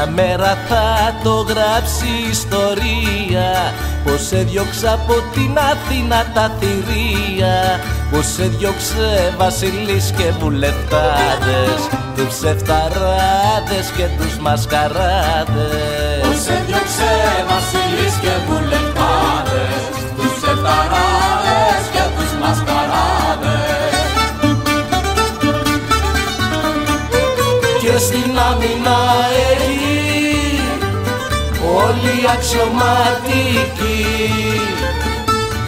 Μια μέρα θα το γράψει ιστορία, πως έδιωξα από την Αθήνα τα θηρία, πως έδιωξε βασιλείς και βουλευτάδες, τους ψευταράδες και τους μασκαράδες. Πως έδιωξε βασιλείς και βουλευτάδες, τους ψευταράδες και τους μασκαράδες. Και στην άμυνα εκεί όλοι αξιωματικοί,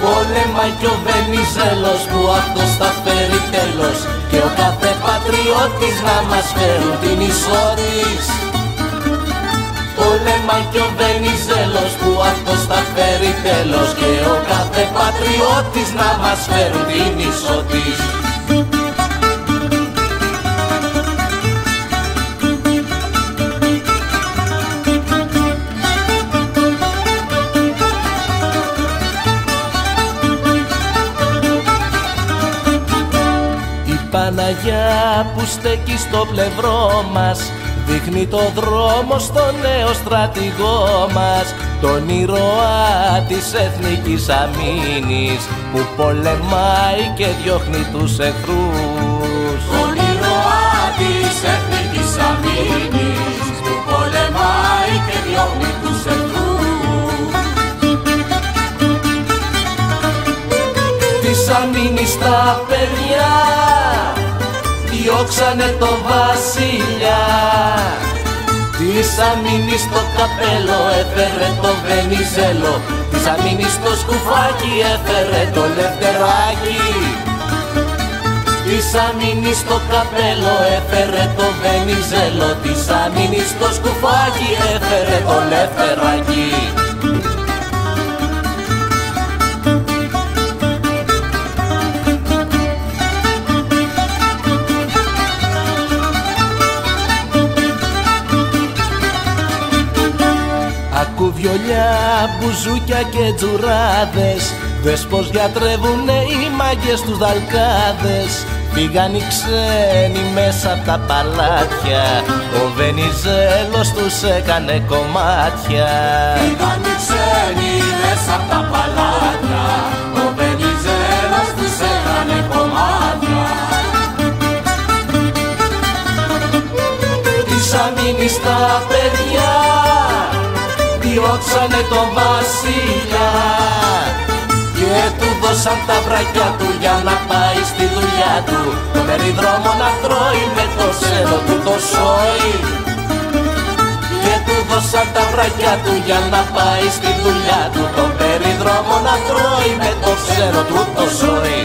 πόλεμα κι ο Βενιζέλος που αυτός θα φέρει τέλος, και ο κάθε πατριώτης να μας φέρουν την ισότης. Πόλεμα κι ο Βενιζέλος που αυτός θα φέρει τέλος, και ο κάθε πατριώτης να μας φέρουν την ισότης. Παναγιά που στέκει στο πλευρό μας, δείχνει το δρόμο στο νέο στρατηγό μας, τον ήρωα της εθνικής αμήνης που πολεμάει και διώχνει τους εχθρούς. Τον ήρωα της εθνικής αμήνης που πολεμάει και διώχνει τους εχθρούς. Της αμήνης τα παιδιά διώξανε το βασιλιά, της αμήνης το καπέλο έφερε το Βενιζέλο, της αμήνης το σκουφάκι έφερε το Λευτεράκι. Της αμήνης το καπέλο έφερε το Βενιζέλο, της αμήνης το σκουφάκι έφερε το Λευτεράκι. Ακού βιολιά, μπουζούκια και τζουράδες, δες πως γιατρεύουνε οι μάγκες τους δαλκάδες. Πήγαν οι ξένοι μέσα απ' τα παλάτια, ο Βενιζέλος τους έκανε κομμάτια. Πήγαν οι ξένοι μέσα απ' τα παλάτια, ο Βενιζέλος τους έκανε κομμάτια. Της αμήνης τα παιδιά διώξανε τον βασιλιά και του δώσαν τα βρακιά του για να πάει στη δουλειά του, το περιδρόμο να τρώει με το σέρο του το σόι. Και του δώσαν τα βρακιά του για να πάει στη δουλειά του, το περιδρόμο να τρώει με το σέρο του το σόι.